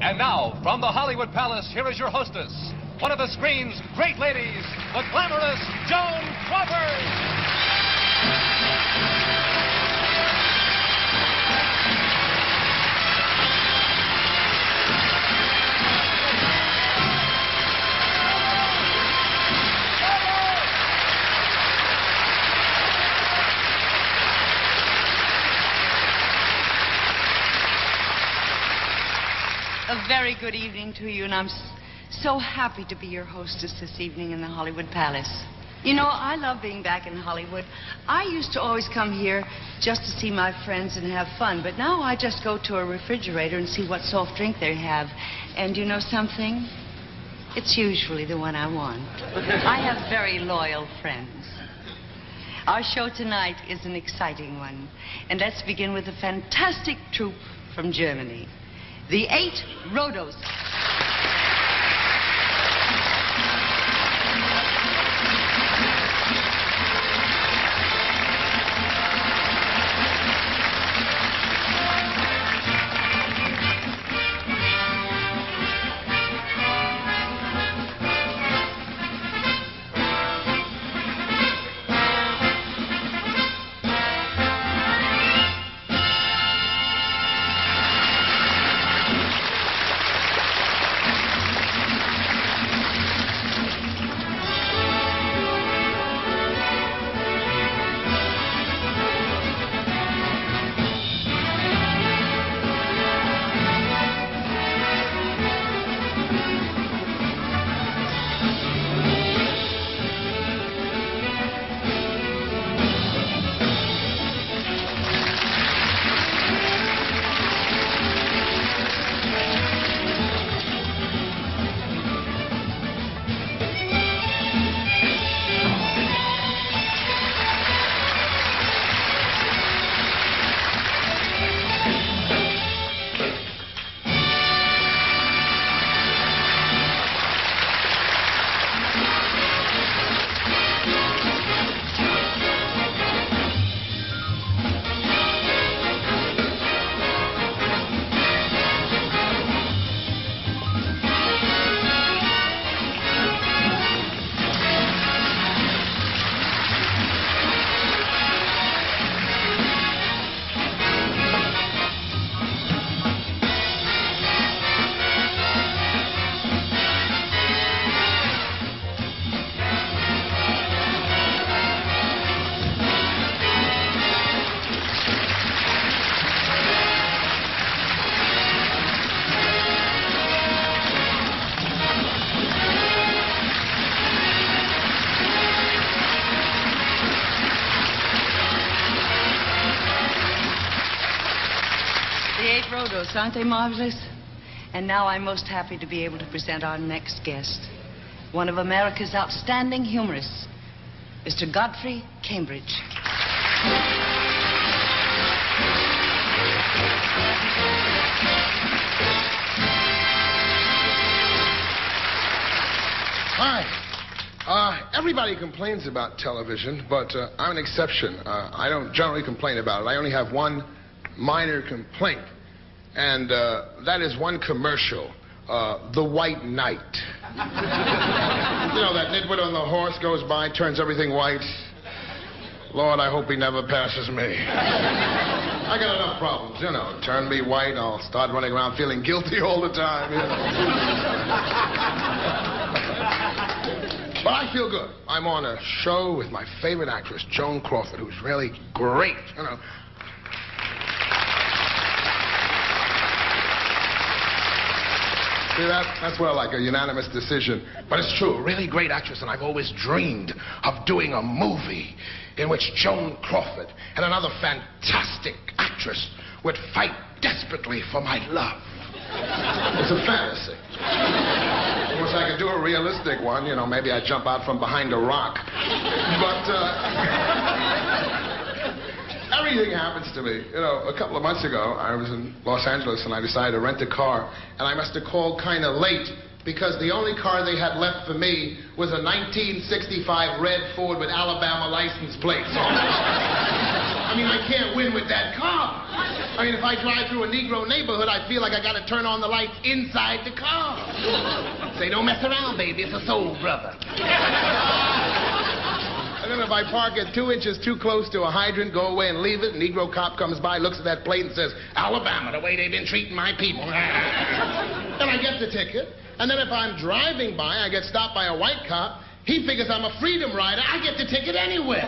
And now, from the Hollywood Palace, here is your hostess, one of the screen's great ladies, the glamorous Joan Crawford. A very good evening to you, and I'm so happy to be your hostess this evening in the Hollywood Palace. You know, I love being back in Hollywood. I used to always come here just to see my friends and have fun, but now I just go to a refrigerator and see what soft drink they have. And you know something? It's usually the one I want. I have very loyal friends. Our show tonight is an exciting one, and let's begin with a fantastic troupe from Germany. The 8 Rodos. Aren't they marvelous? And now I'm most happy to be able to present our next guest, one of America's outstanding humorists, Mr. Godfrey Cambridge. Hi. Everybody complains about television, but I'm an exception. I don't generally complain about it. I only have one minor complaint. And that is one commercial, The White Knight. You know, that nitwit on the horse goes by, turns everything white. Lord, I hope he never passes me. I got enough problems, you know. Turn me white, I'll start running around feeling guilty all the time, you know. But I feel good. I'm on a show with my favorite actress, Joan Crawford, who's really great, you know. See, that's what I like, a unanimous decision. But it's true, a really great actress, and I've always dreamed of doing a movie in which Joan Crawford and another fantastic actress would fight desperately for my love. It's a fantasy. I wish I could do a realistic one, you know, maybe I'd jump out from behind a rock. But, everything happens to me. You know, a couple of months ago, I was in Los Angeles, and I decided to rent a car, and I must have called kind of late because the only car they had left for me was a 1965 red Ford with Alabama license plates on it. I mean, I can't win with that car. I mean, if I drive through a Negro neighborhood, I feel like I gotta turn on the lights inside the car. Say, don't mess around, baby. It's a soul brother. And then if I park it 2 inches too close to a hydrant, go away and leave it, a Negro cop comes by, looks at that plate and says, Alabama, the way they've been treating my people. Then I get the ticket. And then if I'm driving by, I get stopped by a white cop. He figures I'm a freedom rider. I get the ticket anyway.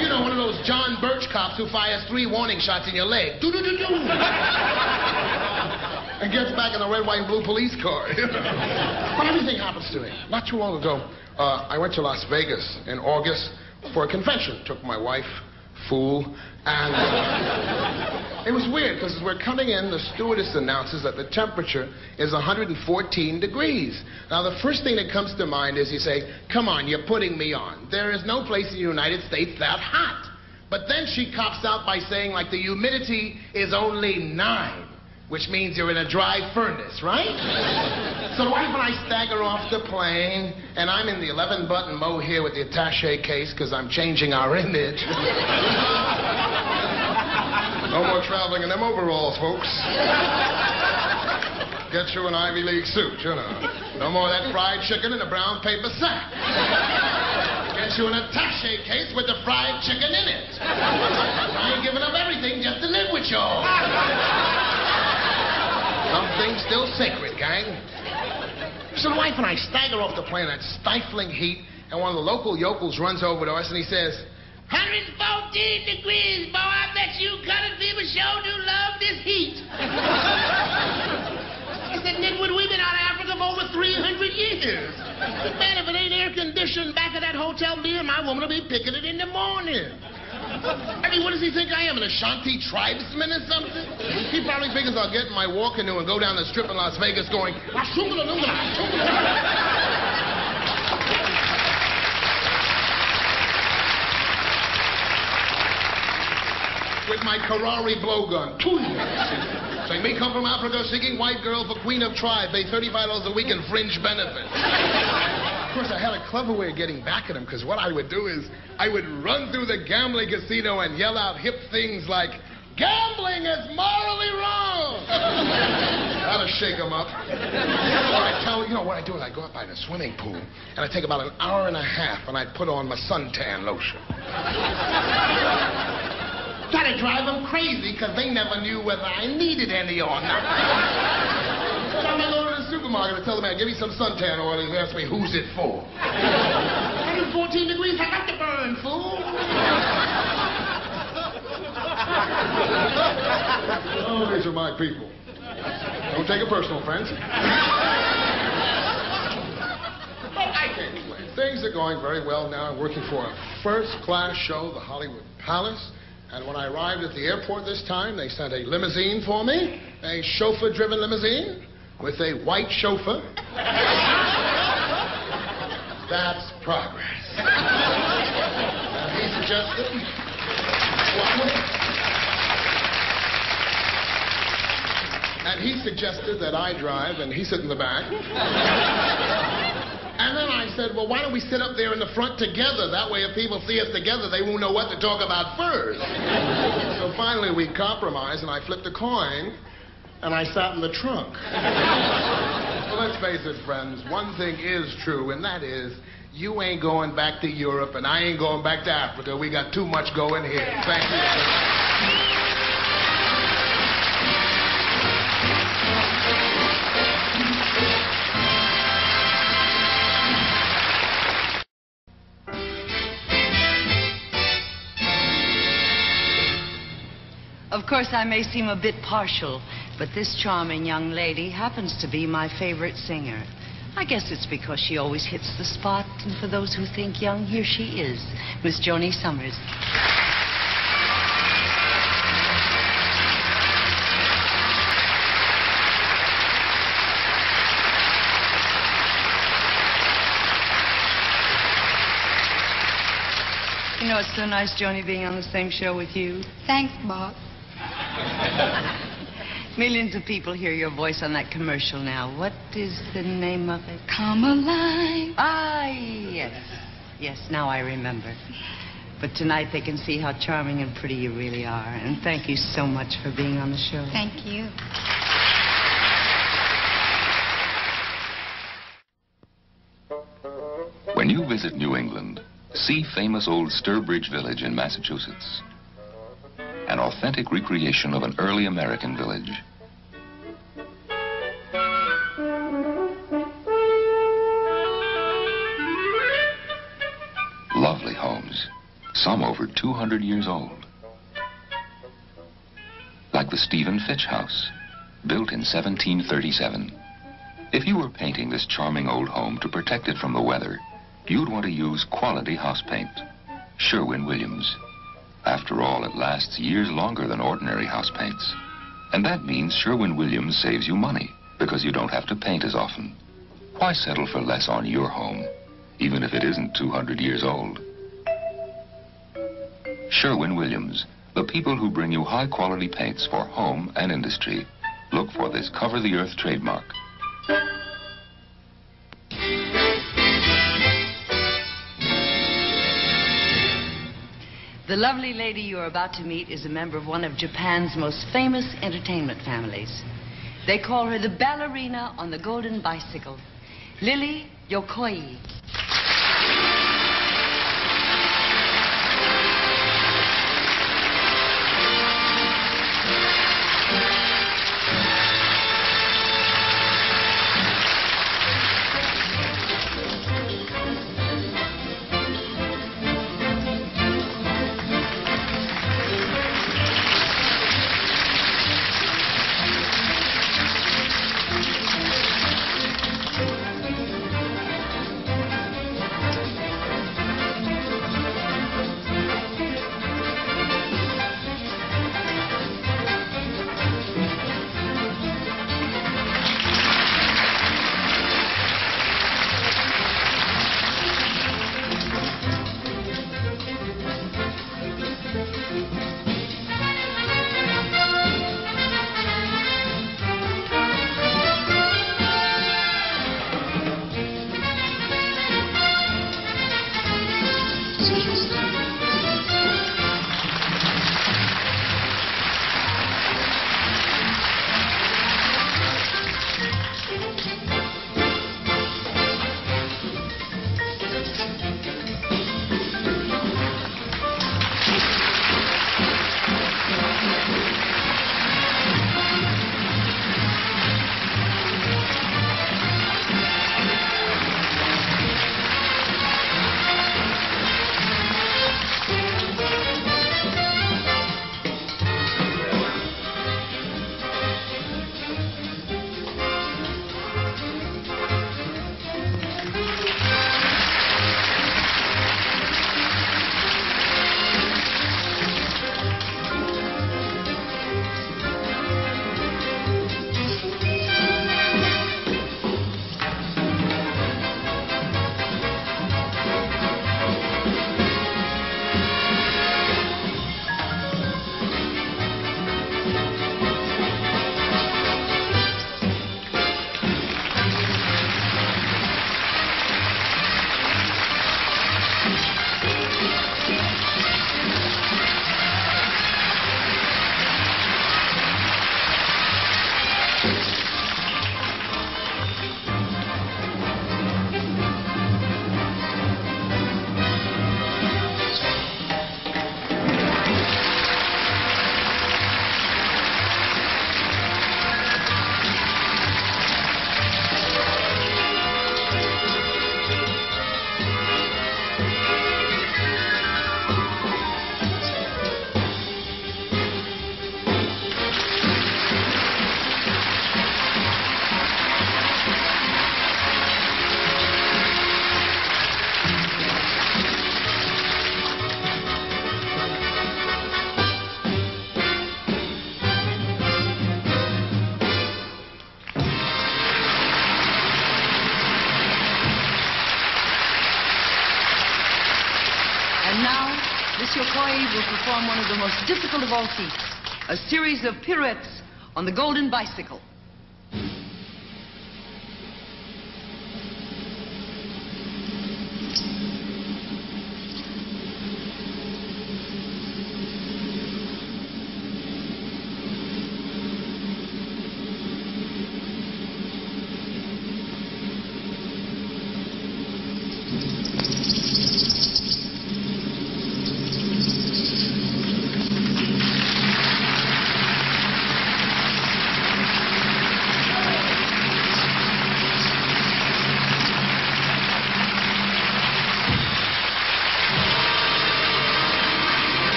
You know, one of those John Birch cops who fires 3 warning shots in your leg. Do-do-do-do. And gets back in the red, white, and blue police car. But everything happens to me. Not too long ago, I went to Las Vegas in August for a convention. Took my wife, fool, and it was weird because as we're coming in, the stewardess announces that the temperature is 114 degrees. Now, the first thing that comes to mind is you say, come on, you're putting me on. There is no place in the United States that hot. But then she cops out by saying, like, the humidity is only 9. Which means you're in a dry furnace, right? So the wife and I stagger off the plane, and I'm in the 11-button mohair with the attaché case because I'm changing our image. No more traveling in them overalls, folks. Get you an Ivy League suit, you know. No more of that fried chicken in a brown paper sack. Get you an attaché case with the fried chicken in it. I ain't giving up everything just to live with y'all. Something still sacred, gang. So the wife and I stagger off the plane in that stifling heat, and one of the local yokels runs over to us and he says, 114 degrees, boy, I bet you colored people sure do love this heat. I said, Nitwood, we've been out of Africa for over 300 years. Man, if it ain't air conditioned back at that hotel, me and my woman will be picking it in the morning. I mean, what does he think I am, an Ashanti tribesman or something? He probably figures I'll get in my war canoe and go down the strip in Las Vegas going, with my Karari blowgun. Say, me come from Africa, seeking white girl for queen of tribe, pay $35 a week in fringe benefits. Of course, I had a clever way of getting back at him, because what I would do is I would run through the gambling casino and yell out hip things like, gambling is morally wrong. That'll shake him up. Or I tell, you know, what I do is I go up by the swimming pool, and I take about an hour and a half, and I put on my suntan lotion. Try to drive them crazy, because they never knew whether I needed any or not. But I'm going to go to the supermarket and tell the man, give me some suntan oil, and he asks me, who's it for? 114 degrees, I got to burn, fool. Oh, these are my people. Don't take it personal, friends. But I can't complain. Things are going very well now. I'm working for a first-class show, the Hollywood Palace. And when I arrived at the airport this time, they sent a limousine for me, a chauffeur-driven limousine with a white chauffeur. That's progress. And he suggested... And he suggested that I drive and he sit in the back. And then I said, well, why don't we sit up there in the front together? That way, if people see us together, they won't know what to talk about first. So finally, we compromised, and I flipped a coin, and I sat in the trunk. Well, let's face it, friends. One thing is true, and that is, you ain't going back to Europe, and I ain't going back to Africa. We got too much going here. Thank you. Of course, I may seem a bit partial, but this charming young lady happens to be my favorite singer. I guess it's because she always hits the spot, and for those who think young, here she is, Miss Joni Summers. You know, it's so nice, Joni, being on the same show with you. Thanks, Bob. Millions of people hear your voice on that commercial now. What is the name of it? Come alive. Ah, yes. Yes, now I remember. But tonight they can see how charming and pretty you really are. And thank you so much for being on the show. Thank you. When you visit New England, see famous old Sturbridge Village in Massachusetts. An authentic recreation of an early American village. Lovely homes, some over 200 years old. Like the Stephen Fitch House, built in 1737. If you were painting this charming old home to protect it from the weather, you'd want to use quality house paint. Sherwin-Williams. After all, it lasts years longer than ordinary house paints. And that means Sherwin-Williams saves you money, because you don't have to paint as often. Why settle for less on your home, even if it isn't 200 years old? Sherwin-Williams, the people who bring you high-quality paints for home and industry. Look for this Cover the Earth trademark. The lovely lady you're about to meet is a member of one of Japan's most famous entertainment families. They call her the ballerina on the golden bicycle, Lily Yokoi. Yokoi will perform one of the most difficult of all feats, a series of pirouettes on the golden bicycle.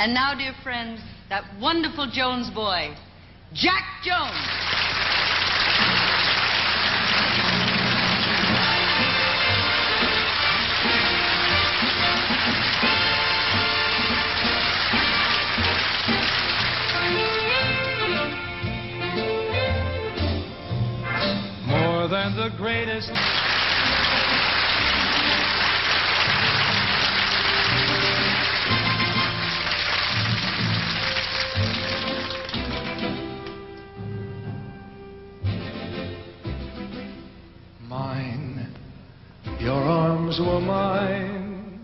And now, dear friends, that wonderful Jones boy, Jack Jones. More than the greatest. Mine, your arms were mine,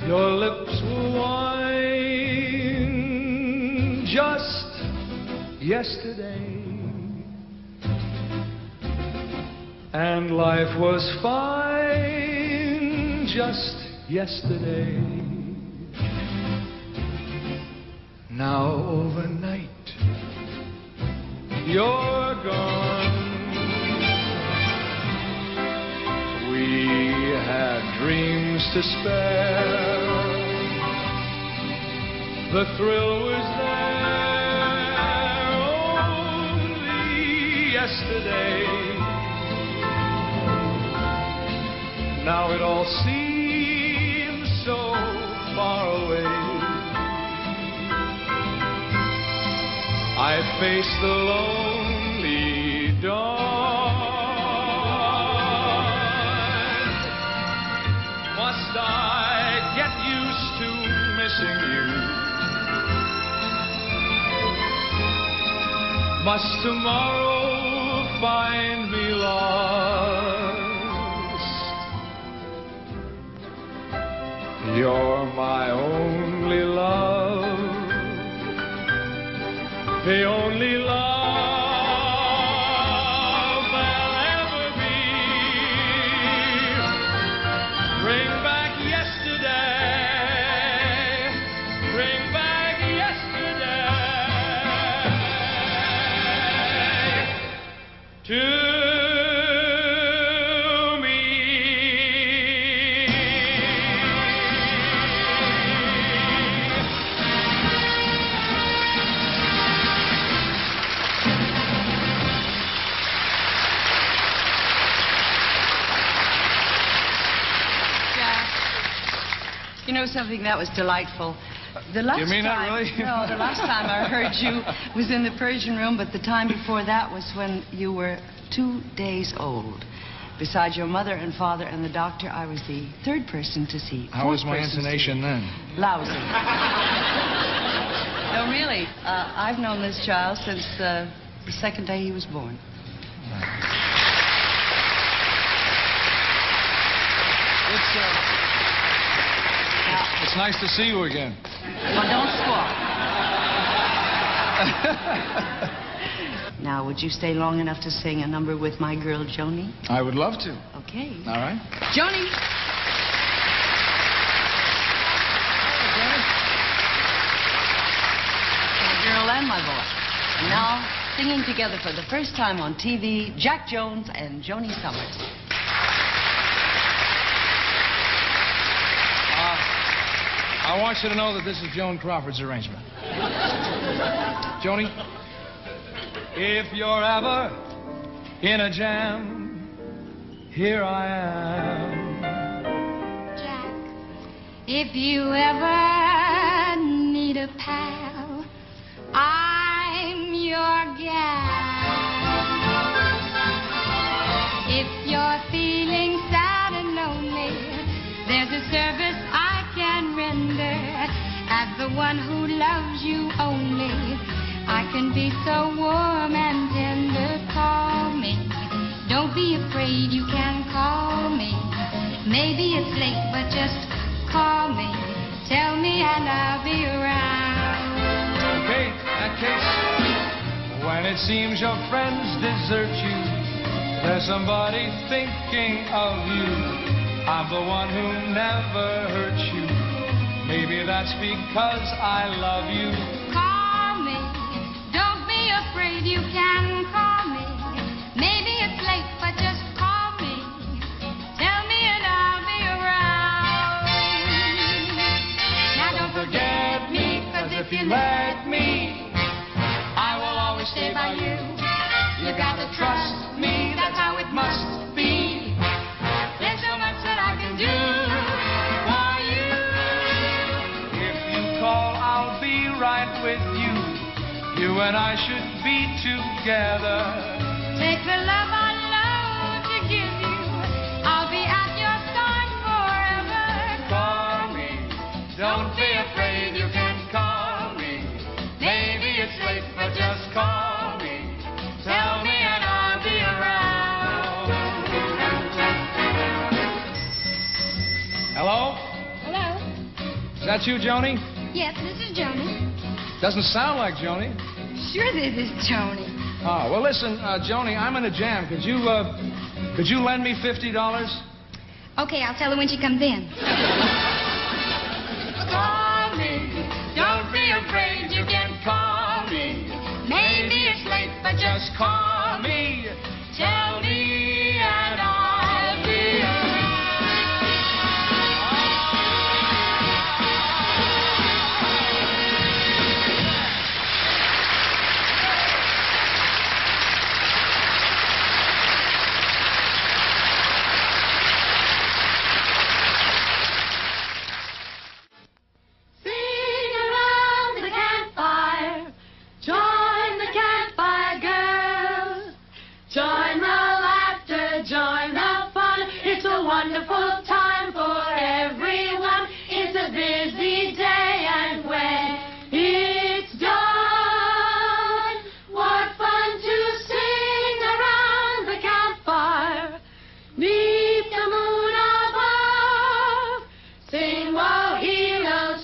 your lips were wine, just yesterday. And life was fine just yesterday. Now overnight, you're gone. We had dreams to spare. The thrill was there only yesterday. Now it all seems so far away. I face the lonely dawn. Must I get used to missing you? Must tomorrow find me lost? You're my only love, the only love there'll ever be. Bring back yesterday, bring back yesterday to You know something? That was delightful. The last You mean time, that really? No, the last time I heard you was in the Persian room, but the time before that was when you were 2 days old. Besides your mother and father and the doctor, I was the third person to see. How was my intonation then? Lousy. No, really. I've known this child since the second day he was born. It's nice to see you again. Well, don't squawk. Now, would you stay long enough to sing a number with my girl, Joni? I would love to. Okay. All right. Joni! My girl and my boy. And now, singing together for the first time on TV, Jack Jones and Joni Summers. I want you to know that this is Joan Crawford's arrangement. Joni, if you're ever in a jam, here I am. Jack, if you ever need a pal, I'm your gal. If you're feeling sad and lonely, there's a service I can render. As the one who loves you only, I can be so warm and tender. Call me, don't be afraid, you can call me. Maybe it's late, but just call me. Tell me and I'll be around. Okay, in that case, when it seems your friends desert you, there's somebody thinking of you. I'm the one who never hurt you. Maybe that's because I love you. Call me, don't be afraid, you can call me. Maybe it's late, but just call me. Tell me and I'll be around. Now don't and I should be together. Take the love I love to give you. I'll be at your side forever. Call me, don't be afraid, you can call me. Maybe it's late, but just call me. Tell me and I'll be around. Hello? Hello? Is that you, Joni? Yes, this is Joni. Doesn't sound like Joni. Sure, this is Joni. Oh, well, listen, Joni, I'm in a jam. Could you lend me $50? Okay, I'll tell her when she comes in. Call me, don't be afraid, you can call me. Maybe it's late, but just call me. Tell me and I'll be around. Sing around the campfire. Join the campfire girls. Join the laughter, join the fun. It's a wonderful time for everyone. It's a busy day, and when it's done, what fun to sing around the campfire. Neath the moon above. Sing woe hilo,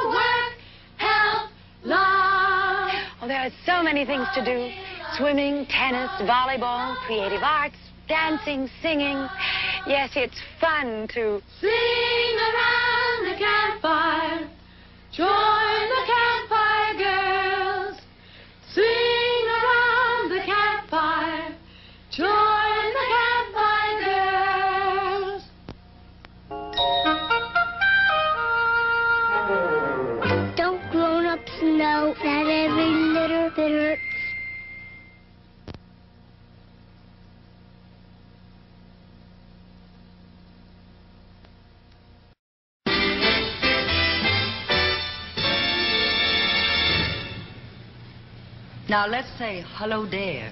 work, help, love. Oh, there are so many things to do. Swimming, tennis, volleyball, creative arts, dancing, singing. Yes, it's fun to... Sing around the campfire. Join the campfire girls. Sing around the campfire. Join the campfire girls. Don't grown-ups know that every little bit hurts? Now let's say hello there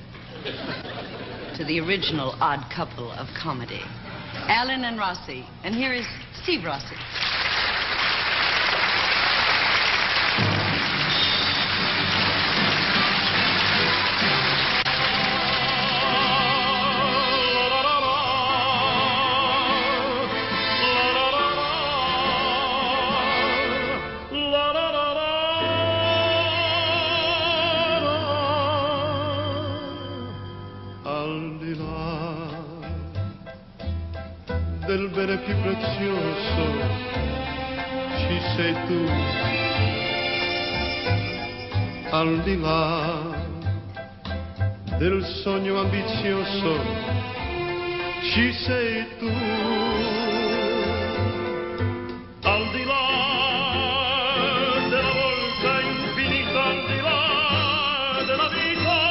to the original odd couple of comedy, Alan and Rossi. And here is Steve Rossi. Al di là del bene più prezioso ci sei tu, al di là del sogno ambizioso ci sei tu, al di là della volta infinita, al di là della vita.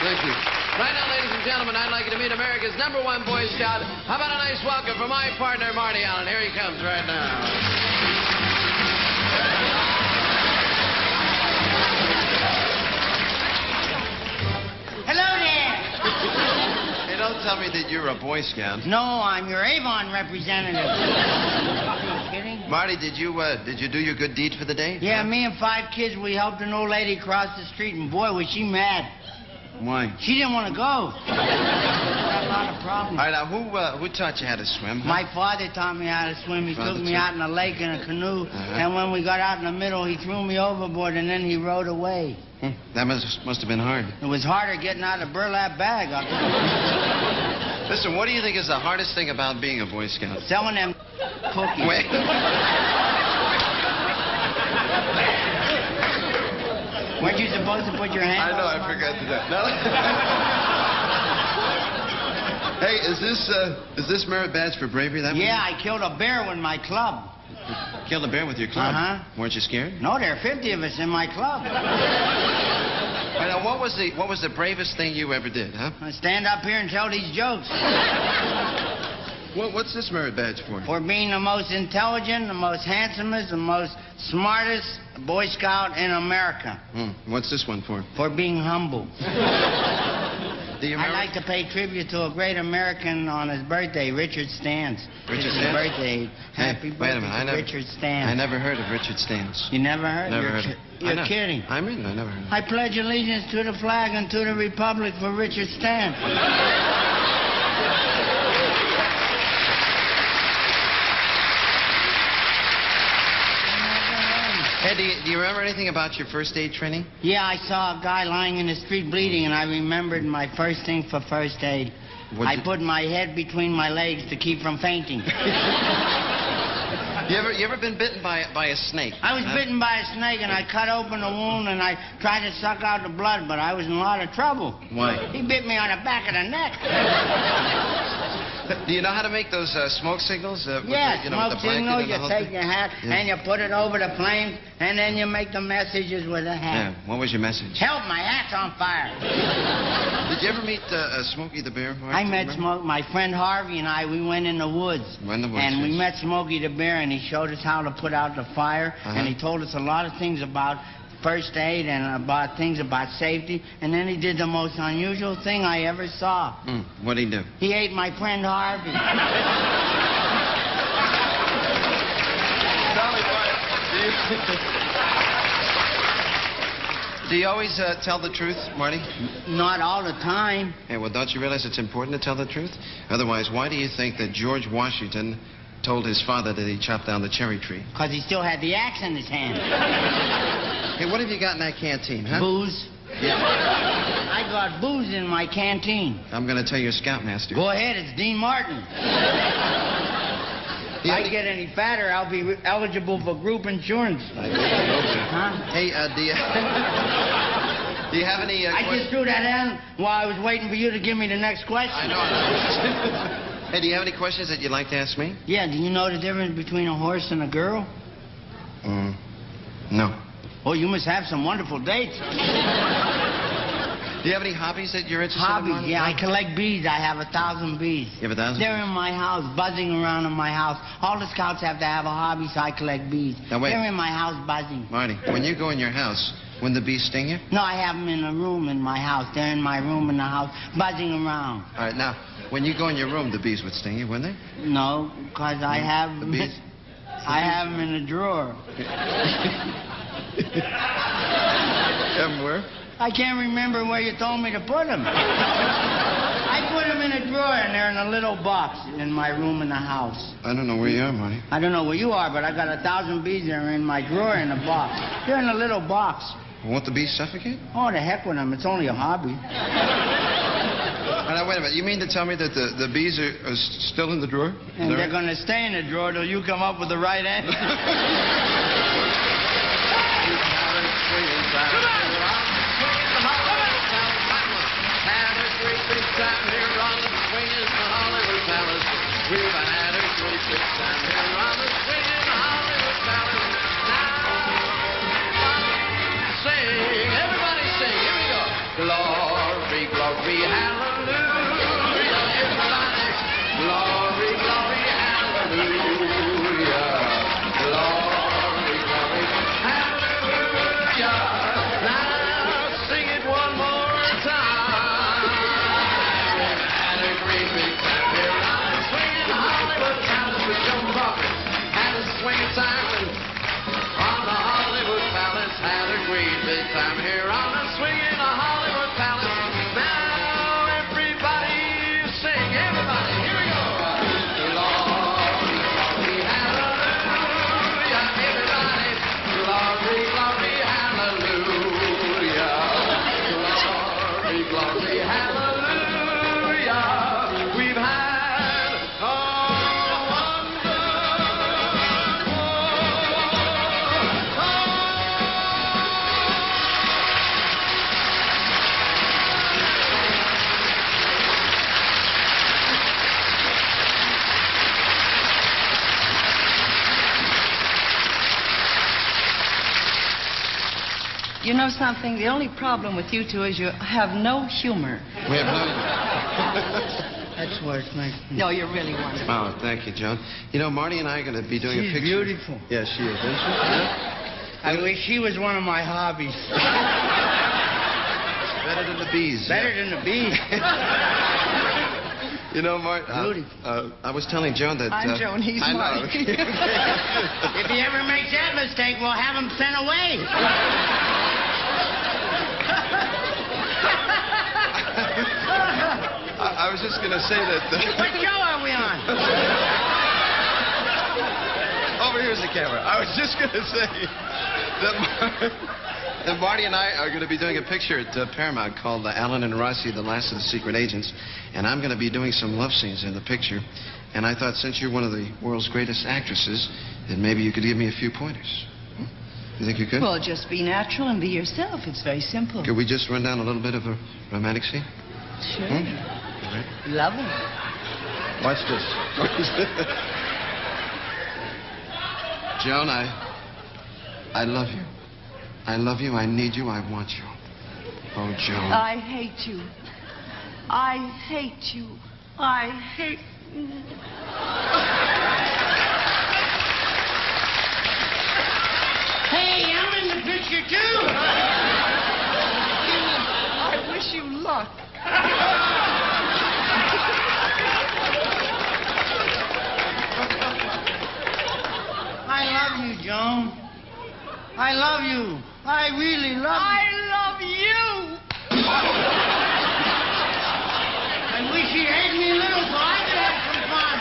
Thank you. Right now, ladies and gentlemen, I'd like you to meet America's #1 Boy Scout. How about a nice welcome for my partner, Marty Allen? Here he comes right now. Hello there. Hey, don't tell me that you're a Boy Scout. No, I'm your Avon representative. Are you kidding? Marty, did you do your good deed for the day? Yeah, me and 5 kids, we helped an old lady cross the street, and boy, was she mad. Why? She didn't want to go. Had a lot of problems. All right, now, who taught you how to swim? Huh? My father taught me how to swim. He took me out in a lake in a canoe, and when we got out in the middle, he threw me overboard, and then he rowed away. That must have been hard. It was harder getting out of the burlap bag. Listen, what do you think is the hardest thing about being a Boy Scout? Selling them cookies. Wait. Weren't you supposed to put your hand I know, on I forgot to do that. No. Hey, is this merit badge for bravery? Yeah, I killed a bear with my club. Killed a bear with your club? Uh-huh. Weren't you scared? No, there are 50 of us in my club. Right, now, what was the bravest thing you ever did, huh? I stand up here and tell these jokes. What's this merit badge for? For being the most intelligent, the most handsomest, the most smartest Boy Scout in America. What's this one for? For being humble. I'd like to pay tribute to a great American on his birthday, Richard Stans. Richard His Stans? birthday. Happy birthday wait a minute, to Richard Stans. I never heard of Richard Stans. You never heard? Never heard of him. You're kidding. I mean, I never heard of him. I pledge allegiance to the flag and to the republic for Richard Stans. Hey, do you remember anything about your first aid training? Yeah, I saw a guy lying in the street bleeding, and I remembered my first thing for first aid. I put my head between my legs to keep from fainting. You ever been bitten by a snake? I was bitten by a snake, and I cut open the wound, and I tried to suck out the blood, but I was in a lot of trouble. Why? He bit me on the back of the neck. Do you know how to make those smoke signals? Yes, smoke signals. You take your hat, Yeah. and you put it over the flames, and then you make the messages with the hat. Yeah. What was your message? Help, my hat's on fire. Did you ever meet Smokey the Bear? I met my friend Harvey and we went in the woods. And we met Smokey the Bear, and he showed us how to put out the fire, and he told us a lot of things about first aid and about things about safety, and then he did the most unusual thing I ever saw. What'd he do? He ate my friend Harvey. Do you always tell the truth, Marty? Not all the time. Hey, well, don't you realize it's important to tell the truth? Otherwise, why do you think that George Washington told his father that he chopped down the cherry tree? Because he still had the axe in his hand. Hey, what have you got in that canteen, huh? Booze. Yeah. I got booze in my canteen. I'm going to tell your scoutmaster. Go ahead, it's Dean Martin. If I get any fatter, I'll be eligible for group insurance. Huh? Hey, do you have any... I just threw that in while I was waiting for you to give me the next question. I know. Hey, do you have any questions that you'd like to ask me? Yeah, do you know the difference between a horse and a girl? No. Oh, you must have some wonderful dates. Do you have any hobbies that you're interested in? Hobbies? Yeah, I collect bees. I have 1,000 bees. You have 1,000? They're in my house, buzzing around in my house. All the scouts have to have a hobby, so I collect bees. Now, wait. They're in my house buzzing. Marty, when you go in your house, wouldn't the bees sting you? No, I have them in a room in my house. They're in my room in the house, buzzing around. All right, now, when you go in your room, the bees would sting you, wouldn't they? No, because I have the bees. I have them in a drawer. Have them where? I can't remember where you told me to put them. I put them in a drawer, and they're in a little box in my room in the house. I don't know where you are, Marty. I don't know where you are, but I got 1,000 bees that are in my drawer in a box. They're in a little box. Won't the bees suffocate? Oh, the heck with them. It's only a hobby. Now, wait a minute. You mean to tell me that the bees are still in the drawer? And they're going to stay in the drawer till you come up with the right answer. We've had a great big time here on the swing in the Hollywood Palace. Now, sing, everybody sing. Here we go. Glory, glory, hallelujah. Everybody, glory, glory, hallelujah. Glory, glory, hallelujah. Now, sing it one more time. We've had a great big time here on the swing in the Hollywood Palace. You know something? The only problem with you two is you have no humor. We have no... That's worse, mate. No, you're really wonderful. Oh, thank you, Joan. You know, Marty and I are going to be doing a picture. She's beautiful. Yeah, she is, isn't she? Yeah? I wish she was one of my hobbies. Better than the bees. Better than the bees. You know, Mart, I was telling Joan that... I'm Joan, he's Marty. If he ever makes that mistake, we'll have him sent away. I was just going to say that... What show are we on? Over here's the camera. I was just going to say that Marty and I are going to be doing a picture at Paramount called Alan and Rossi, The Last of the Secret Agents. And I'm going to be doing some love scenes in the picture. And I thought, since you're one of the world's greatest actresses, that maybe you could give me a few pointers. You think you could? Well, just be natural and be yourself. It's very simple. Could we just run down a little bit of a romantic scene? Sure. Right. Lovely. Watch this. Joan, I love you. I love you. I need you. I want you. Oh, Joan. I hate you. I hate you. I hate you. Hey, I'm in the picture, too. I wish you luck. I love you, Joan. I love you. I really love you. I love you. I wish you had me a little so I could have some fun.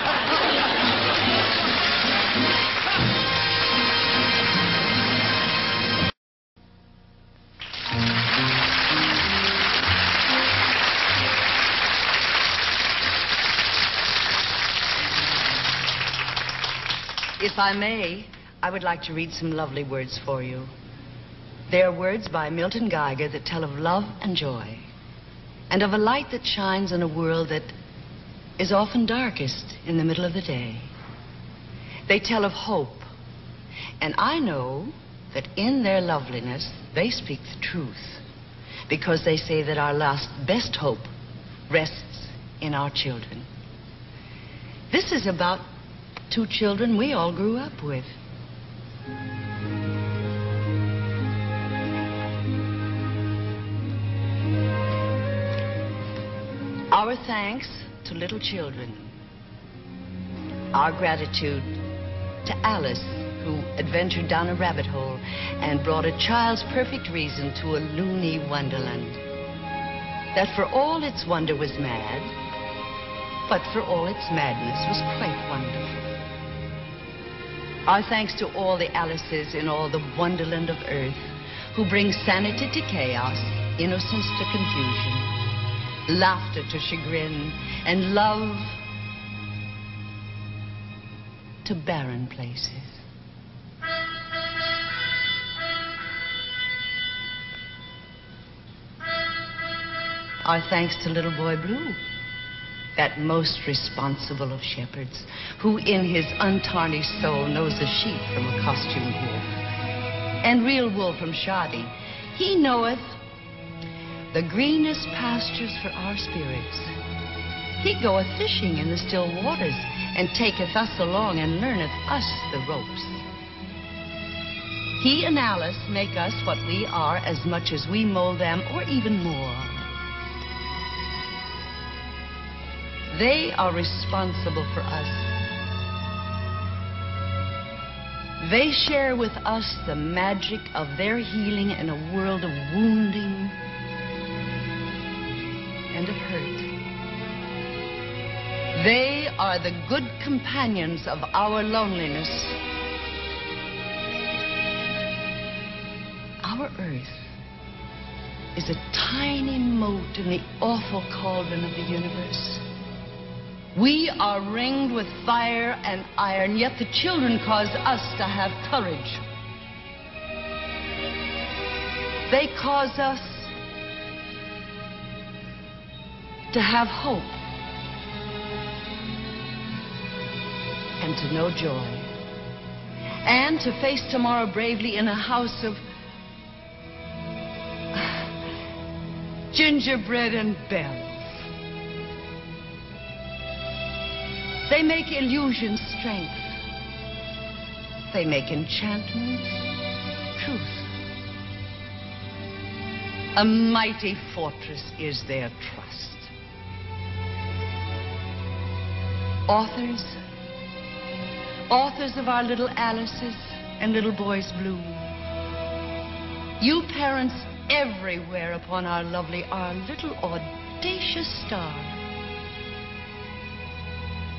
If I may, I would like to read some lovely words for you. They are words by Milton Geiger that tell of love and joy, and of a light that shines in a world that is often darkest in the middle of the day. They tell of hope, and I know that in their loveliness they speak the truth, because they say that our last best hope rests in our children. This is about two children we all grew up with. Our thanks to little children. Our gratitude to Alice, who adventured down a rabbit hole and brought a child's perfect reason to a loony wonderland. That for all its wonder was mad, but for all its madness was quite wonderful. Our thanks to all the Alices in all the wonderland of earth who bring sanity to chaos, innocence to confusion, laughter to chagrin, and love to barren places. Our thanks to little boy Blue, that most responsible of shepherds, who in his untarnished soul knows a sheep from a costumed wolf, and real wool from shoddy. He knoweth the greenest pastures for our spirits. He goeth fishing in the still waters, and taketh us along, and learneth us the ropes. He and Alice make us what we are as much as we mold them, or even more. They are responsible for us. They share with us the magic of their healing in a world of wounding and of hurt. They are the good companions of our loneliness. Our earth is a tiny mote in the awful cauldron of the universe. We are ringed with fire and iron, yet the children cause us to have courage. They cause us to have hope and to know joy, and to face tomorrow bravely in a house of gingerbread and bells. They make illusion strength. They make enchantment truth. A mighty fortress is their trust. Authors of our little Alices and little boys blue. You parents everywhere upon our little audacious star.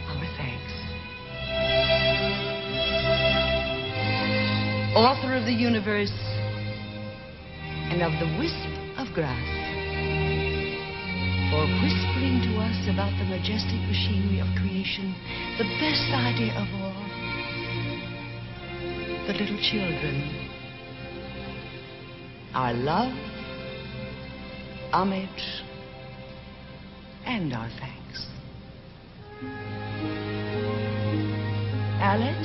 Our thanks. Author of the universe and of the wisp of grass, for whispering to us about the majestic machinery of creation, the best idea of all, the little children. Our love, homage, and our thanks. Alex?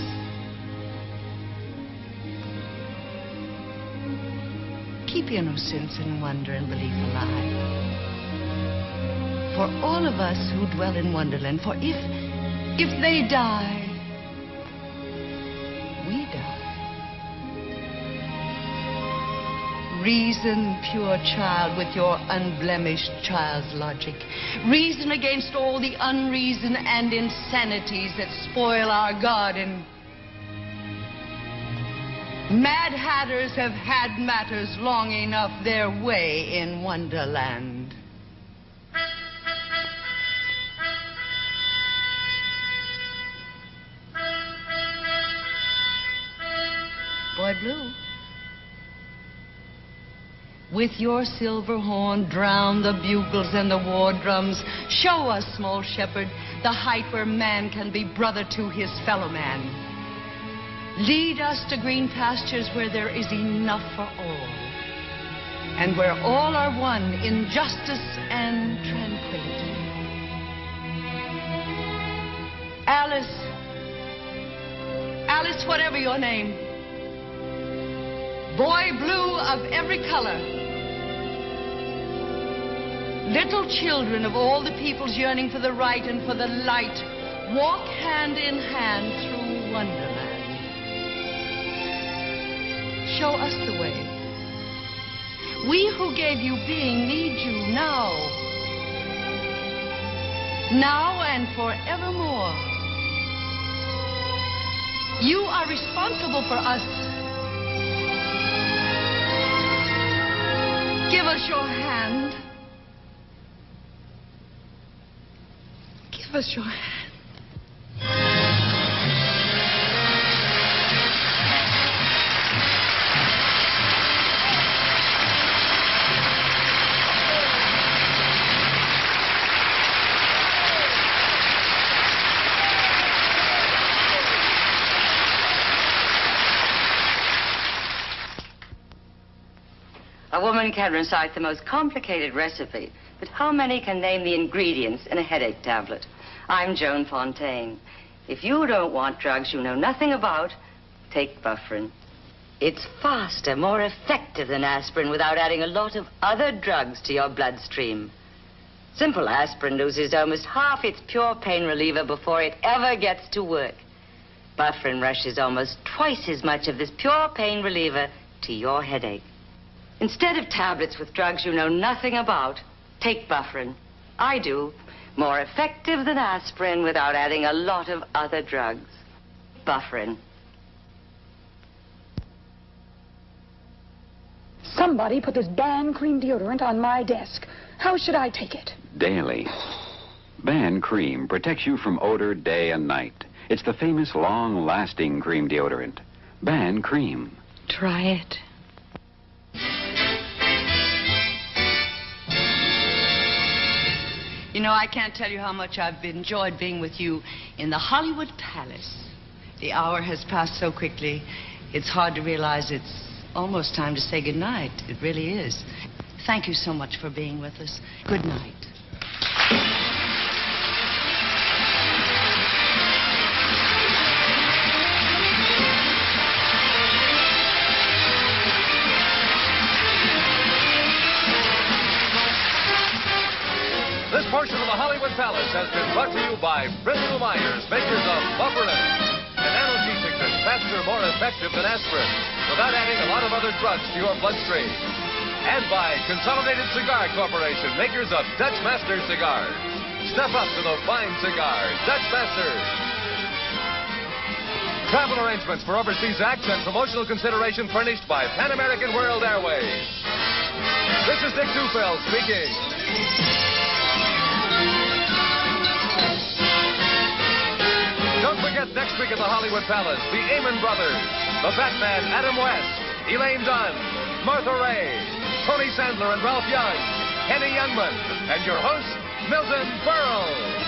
Keep innocence and wonder and belief alive. For all of us who dwell in Wonderland, for if they die, we die. Reason, pure child, with your unblemished child's logic. Reason against all the unreason and insanities that spoil our garden. Mad hatters have had matters long enough their way in Wonderland. Boy Blue, with your silver horn, drown the bugles and the war drums. Show us, small shepherd, the height where man can be brother to his fellow man. Lead us to green pastures where there is enough for all, and where all are one in justice and tranquility. Alice, whatever your name, boy blue of every color, little children of all the peoples yearning for the right and for the light, walk hand in hand through Wonderland. Show us the way. We who gave you being need you now. Now and forevermore. You are responsible for us. Give us your hand. Give us your hand. A woman can recite the most complicated recipe, but how many can name the ingredients in a headache tablet? I'm Joan Fontaine. If you don't want drugs you know nothing about, take Bufferin. It's faster, more effective than aspirin without adding a lot of other drugs to your bloodstream. Simple aspirin loses almost half its pure pain reliever before it ever gets to work. Bufferin rushes almost twice as much of this pure pain reliever to your headache. Instead of tablets with drugs you know nothing about, take Bufferin. I do. More effective than aspirin without adding a lot of other drugs. Bufferin. Somebody put this Ban Cream deodorant on my desk. How should I take it? Daily. Ban Cream protects you from odor day and night. It's the famous long-lasting cream deodorant. Ban Cream. Try it. You know, I can't tell you how much I've enjoyed being with you in the Hollywood Palace. The hour has passed so quickly, it's hard to realize it's almost time to say goodnight. It really is. Thank you so much for being with us. Good night. Hollywood Palace has been brought to you by Bristol Myers, makers of Bufferin, an analgesic that's faster, more effective than aspirin, without adding a lot of other drugs to your bloodstream. And by Consolidated Cigar Corporation, makers of Dutch Master cigars. Step up to the fine cigar, Dutch Master. Travel arrangements for overseas acts and promotional consideration furnished by Pan American World Airways. This is Dick Dufeld speaking. Don't forget next week at the Hollywood Palace, the Amon Brothers, the Batman Adam West, Elaine Dunn, Martha Ray, Tony Sandler and Ralph Young, Henny Youngman, and your host, Milton Berle.